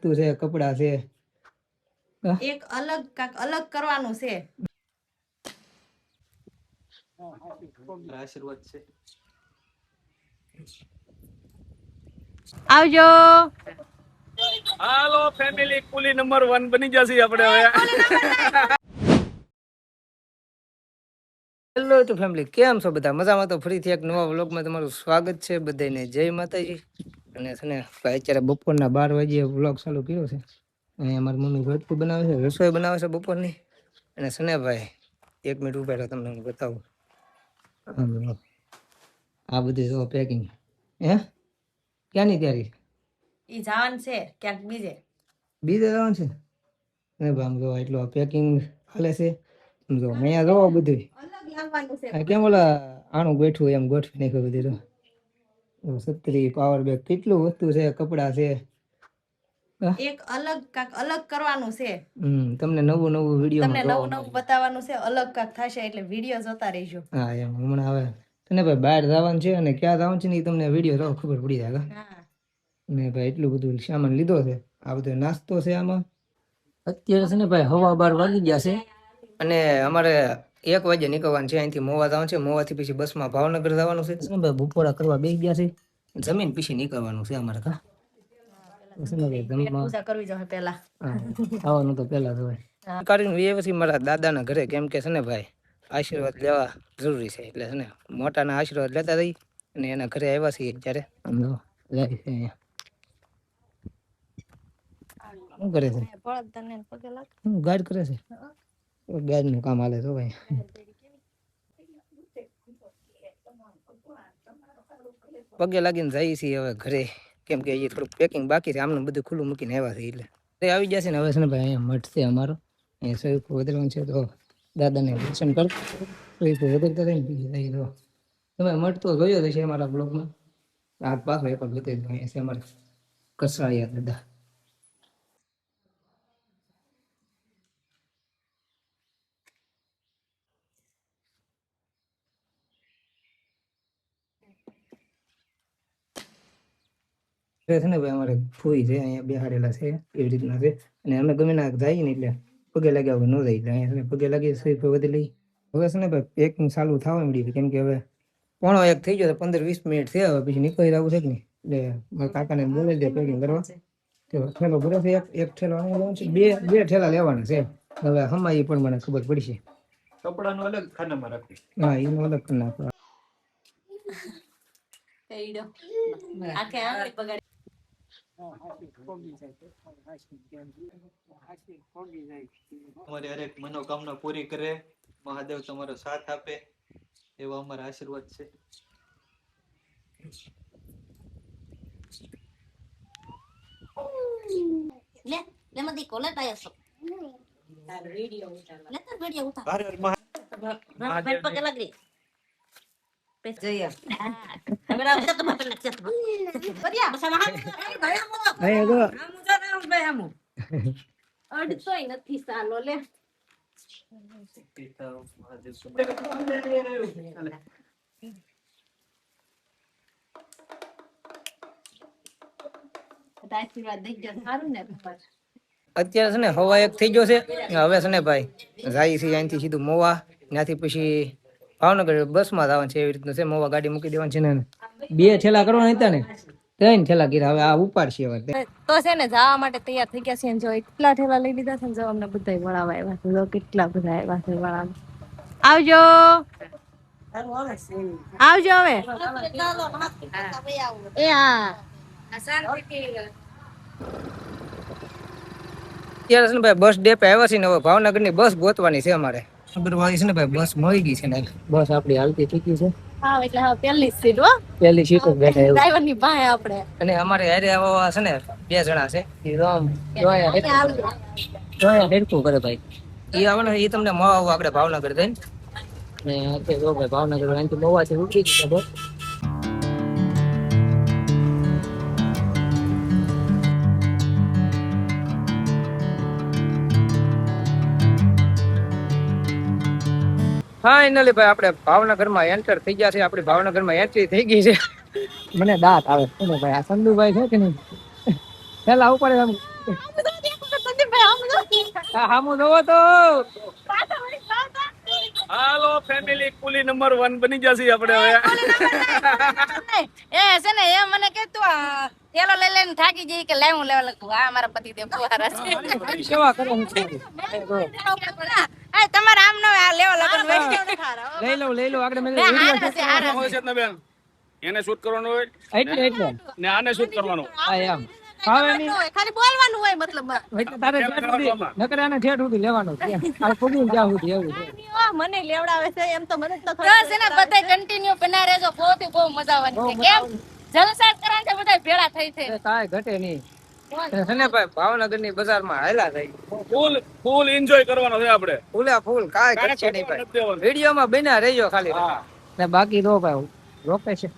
છે કપડા છે એક અલગ કાક અલગ કરવાનું છે. આશીર્વાદ છે. આવજો. હાલો ફેમિલી, કુલી નંબર 1 બની જશે આપણે હવે. હેલો ટુ ફેમિલી, કેમ છો બધા? મજામાં? તો ફરીથી એક નવા વ્લોગમાં તમારું સ્વાગત છે. બધાને જય માતાજી. અને છે ને અત્યારે બપોરના 12 વાગ્યે વ્લોગ ચાલુ કર્યો છે. અહીંયા મારી મમ્મી રોટલી બનાવે છે, રસોઈ બનાવે છે બપોરની. અને સનેભાઈ 1 મિનિટ ઉભા રહો, તમને હું બતાવું. આ બધી જો પેકિંગ હે ક્યાંની તૈયારી? ઈ જાન છે ક્યાંક બીજે જવાનું છે ને આમ જો એટલું પેકિંગ હાલે છે. સમજો અહીંયા જો બધું અલગ લાવવાનું છે. કેમ ઓલા આણું ગોઠવું એમ ગોઠવી નાખ્યું બધું. છત્રી, પાવર બેગ, કેટલું વસ્તુ છે, કપડા છે. એક અલગ કાક અલગ કરવાનું છે. તમને નવું વિડીયો તમને નવું બતાવવાનું છે. અલગ કાક થશે એટલે વિડીયો જોતા રહેજો. હા એમ હમણાં આવે તને ભાઈ બહાર જવાનું છે અને ક્યાં જવાનું છે ને તમને વિડીયો જો ખબર પડી જાય. હા ને ભાઈ એટલું બધું સામાન લીધો છે. આ બધો નાસ્તો છે આમાં. અત્યારે છે ને ભાઈ 12:15 વાગી ગયા છે અને અમારે 1 વાગે નીકળવાનું છે. અહીંથી મોવા જવાનું છે. મોવાથી પછી બસમાં ભાવનગર જવાનું છે. ભાઈ બપોરા કરવા બેસી ગયા છે. જમીન પછી નીકળવાનું છે અમારે. પૂજા કરવી જોઈએ પહેલા. આવવાનું તો પહેલા જ હોય. કરીને વ્યવસ્થિત મારા દાદાના ઘરે, કેમ કે છે ને ભાઈ આશીર્વાદ લેવા જરૂરી છે. એટલે છે ને મોટાના આશીર્વાદ લેતા રહી અને એના ઘરે આવ્યા છીએ ત્યારે. જાય છે અહીંયા. શું કરે છે? ગાઈડ કરે છે. ગાઈડ નું કામ હાલે છે ભાઈ. પગે લાગીને જઈએ છીએ હવે ઘરે, કેમ કે એ થોડું પેકિંગ બાકી છે. આમને બધું ખુલ્લું મૂકીને આવ્યા છે એટલે આવી જશે ને. હવે છે ને ભાઈ અહીંયા મઠ છે અમારો, અહીંયા સ્વરૂપ વધારવાનું છે. તો દાદાને દર્શન કર સ્વરૂપ વધારતા થાય ને બીજું તો તમે મઠ તો જોયો જ છે અમારા બ્લોગમાં. હાથ પાછો એક બતાવી દો. અહીંયા છે અમારે કસરાળિયા દાદા. છે ને ભાઈ અમારે ફૂઈ છે અહીંયા બેહાડેલા છે એવી રીતના છે. અને અમે ગમે ના જઈએ ને એટલે પગે લાગ્યા વગર ન જાય. એટલે અહીંયા પગે લાગી સ્વીપ વધી લઈ. હવે છે ને ભાઈ પેકિંગ ચાલુ થવા મળ્યું, કેમ કે હવે 1:45 થઈ ગયો. 15-20 મિનિટ છે. હવે પછી નીકળી જવું છે કે નહીં. એટલે મારા કાકાને બોલાવી દે પેકિંગ કરવા. તો ઠેલો ભરે છે. એક ઠેલો લેવાનો છે. બે ઠેલા લેવાના છે. હવે હમાઈ પણ મને ખબર પડશે. કપડાનું અલગ ખાનામાં રાખવું. હા એનું અલગ કરી નાખો. તમારી હરેક મનોકામના પૂરી કરે, મહાદેવ તમારો સાથ આપે, એવા અમારા આશીર્વાદ છે. લે મદી કોલેટ આયો છો. તાર વિડિયો ઉતાર. લે તાર વિડિયો ઉતાર. હર હર મહાદેવ પગે લાગી. જઈએ. હવે આવશે તો મત લક્ષ તો. બરિયા બસા હા. અહીં જો આમુ અડતોય નથી સાલો લે. અત્યારે છે ને 1:15 થઈ ગયો છે. હવે છે ને ભાઈ જાય છે અહીંથી સીધું મોવા, ત્યાંથી પછી ભાવનગર બસમાં જવાનું છે. એવી રીતનું છે. મોવા ગાડી મૂકી દેવાની છે ને 2 ઠેલા કરવાના હતા ને 3 ઠેલા કર્યા. હવે આ ઉપાડશે હવે તો છે ને જવા માટે તૈયાર થઈ ગયા છે. જો એટલા ઠેલા લઈ લીધા છે ને, જો અમને બધાય વળાવા આવ્યા છે. જો કેટલા બધા આવ્યા છે વળાવા. આવજો આવજો. હવે એ હા અત્યારે છે ને ભાઈ બસ ડેપે આવ્યા છે ને. હવે ભાવનગર ની બસ ગોતવાની છે અમારે. ભાવનગર છે ને ભાઈ બસ મળી ગઈ છે ને. બસ આપડી હાલતી થઈ ગઈ છે. હા એટલે હવે પહેલી સીટ હો, પહેલી સીટ જ બેઠા એવું. ડ્રાઈવર ની પાસે આપણે. અને અમારે હારે આવવા છે ને 2 જણા છે. હેડકું કરે ભાઈ. એ આવવાના એ તમને મોવા આપણે ભાવનગર જઈને ને જો ભાઈ ભાવનગર અહીંથી મોવાથી ઉતરી ગયા બસ. ફાઇનલી ભાઈ આપણે ભાવનગરમાં એન્ટર થઈ ગયા છે. આપણી ભાવનગરમાં એન્ટ્રી થઈ ગઈ છે. મને દાંત આવે છે ભાઈ. આ સંધુભાઈ છે કે નહીં, પેલા ઉપર આ હામું જોવો તો હાલો ફેમિલી કુલી નંબર 1 બની જશે આપણે હવે. એ છે ને એ મને કે તું થેલો લઈ લઈને થાકી જઈ કે લાવ હું લેવા લખું આ મારા પતિ દેવ ફુવારા છે સેવા કરો હું આ તમારે આમ ન આ લેવા લગન લઈ લો આગળ મેં હોય છે ને બેન એને શૂટ કરવાનું હોય એટલે ને આને શૂટ કરવાનું. હા એમ હવે નહીં ખાલી બોલવાનું હોય મતલબ એટલે તારે ઠેઠ સુધી નકર આને ઠેઠ સુધી લેવાનું છે આ ફૂગીને જ્યાં સુધી એવું છે મને લેવડાવે છે એમ તો મને તો બસ એને બધાય કન્ટિન્યુ બના રહેજો બહુ મજા આવવાની છે કેમ જલસા કરવા છે બધા ભેળા થઈ થઈ કાંઈ ઘટે નહીં છે ને ભાઈ ભાવનગર ની બજારમાં હાયલા થઈ ફૂલ એન્જોય કરવાનો છે આપણે. ફૂલા ફૂલ કાંઈ ઘટશે નહીં ભાઈ વિડીયોમાં બન્યા રહેજો ખાલી હા ને બાકી તો ભાઈ રોકે છે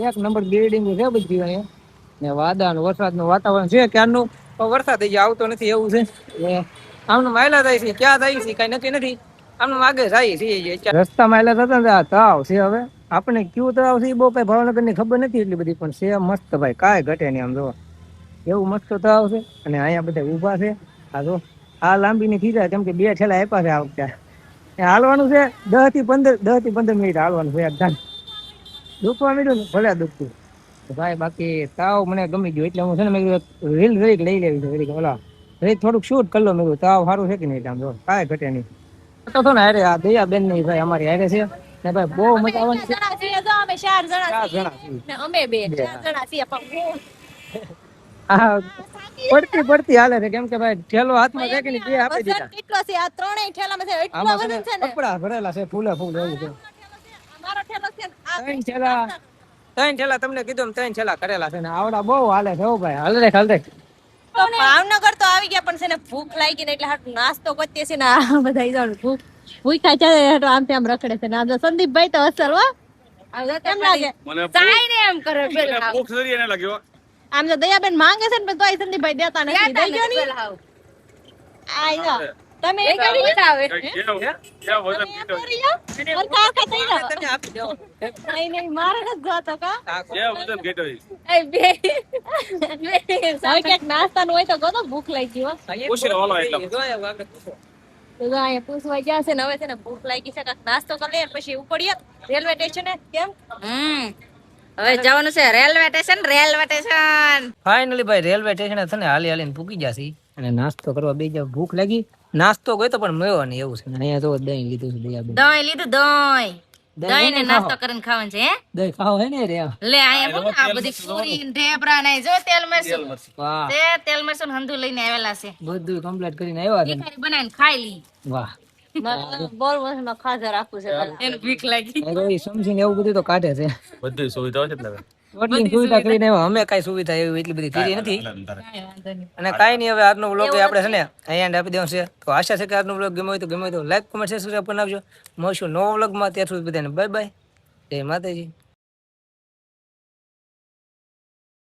એક નંબર બિલ્ડિંગ છે બધી અહીંયા ને વાદળ વરસાદનું વાતાવરણ છે ક્યારનું પણ વરસાદ થઈ જાય આવતો નથી એવું છે ને આમનું માયલા જાય છે ક્યાં જાય છે કઈ નક્કી નથી આમનું આગે જાય છે રસ્તા માયલા થતા ને આ તળાવ છે હવે આપણે કયું તળાવ છે એ બહુ કઈ ભાવનગર ની ખબર નથી એટલી બધી પણ છે મસ્ત ભાઈ કાંઈ ઘટે નહીં આમ જો એવું મસ્ત તળાવ છે અને અહીંયા બધા ઊભા છે આ જો આ લાંબી ની થઈ જાય કેમ કે 2 ઠેલા આપ્યા છે આ વખતે હાલવાનું છે 10 થી 15 મિનિટ હાલવાનું છે એકદમ દુખવા માંડ્યું ને ભલે દુખતું ભાઈ બાકી તાવ મને ગમી ગયો એટલે હું છે ને મેં કીધું રીલ લઈ લેવી છે વેરી ઓલા રીલ થોડુંક શૂટ કરી લો મેં કીધું તાવ સારું છે કે નહીં આમ જો કાંઈ ઘટે નહીં તો ને અરે આ દયા બેન ની ભાઈ અમારી હારે છે ને ભાઈ બહુ મજા આવવાની છે જણા છીએ જો અમે 4 જણા 4 છીએ જણા છીએ. ને અમે 2 4 જણા છીએ પણ આ પડતી હાલે છે કેમ કે ભાઈ ઠેલો હાથમાં છે કે નહીં બે આપી દીધા કેટલો છે આ ત્રણેય ઠેલામાં છે એટલો આમાં છે વજન છે ને ને કપડા ભરેલા છે ફૂલે ફૂલ એવું છે મારો ઠેલો છે ને આ 3 ઠેલા તમને કીધું એમ 3 ઠેલા કરેલા છે ને આવડા બહુ હાલે છે હો ભાઈ હાલ રે તો ભાવનગર તો આવી ગયા પણ છે ને ભૂખ લાગી ને એટલે હાટ નાસ્તો કરતી છે ને આ બધા ઈજાણ ભૂખ્યા છે એટલે આમ તેમ રખડે છે ને આમ તો સંદીપભાઈ તો અસર હો આમ તો કેમ લાગે મને ચાઈ ને એમ કરે પેલા ભૂખ સરી એને લાગ્યો. આમ તો દયાબેન માંગે છે ને પણ તોય સંદીપભાઈ દેતા નથી દઈ ગયો ની આ ઈજા તમે એ કરી બતાવે ક્યાં વજન ઘટ્યો? ઓર કાકા થઈ જાવ તમે આપી દો નહીં મારે નથી જોતો કા ક્યાં વજન ઘટ્યો? એ બે હવે ક્યાંક નાસ્તાનું હોય તો ગો તો ભૂખ લાગી હો પૂછી લો હાલો એટલા. તો જો અહીંયા પૂછવા ગયા છે ને હવે છે ને ભૂખ લાગી છે કાંઈક નાસ્તો કરી લે પછી ઉપડીએ રેલવે સ્ટેશને કેમ હવે જવાનું છે રેલવે સ્ટેશન ફાઇનલી ભાઈ રેલવે સ્ટેશન છે ને હાલીને પૂકી જશે અને નાસ્તો કરવા બે જાવ ભૂખ લાગી નાસ્તો ગયો તો પણ મળ્યો નહીં એવું છે ને અહીંયા તો દહીં લીધું છે દયાબેન દહીં લીધું દહીં દહીં ને નાસ્તો કરીને ખાવાનું છે હે દહીં ખાવ હે ને રે લે અહીંયા બોલ આ બધી પૂરી ને ઢેબરા ને જો તેલ મરચું વાહ તે તેલ મરચું ને હંધું લઈને આવેલા છે બધું કમ્પ્લીટ કરીને આવ્યા છે ભિખારી બનાવીને ખાઈ લી વાહ બોલ માં ખાધા રાખવું છે એને ભીખ લાગી એ સમજીને એવું બધું તો કાઢે છે બધી સુવિધાઓ છે ને એટલી સુવિધા કરીને આવ્યા અમે કઈ સુવિધા એવી એટલી બધી કરી નથી અને કાંઈ નહીં હવે આજનો વ્લોગ આપણે છે ને અહીંયા આપી દેવાનું છે તો આશા છે કે આજનો વ્લોગ ગમ્યો હોય તો લાઈક કોમેન્ટ શેર સબસ્ક્રાઇબ કરી નાખજો મળશું નવો વ્લોગમાં ત્યાં સુધી બધાને બાય બાય જય માતાજી.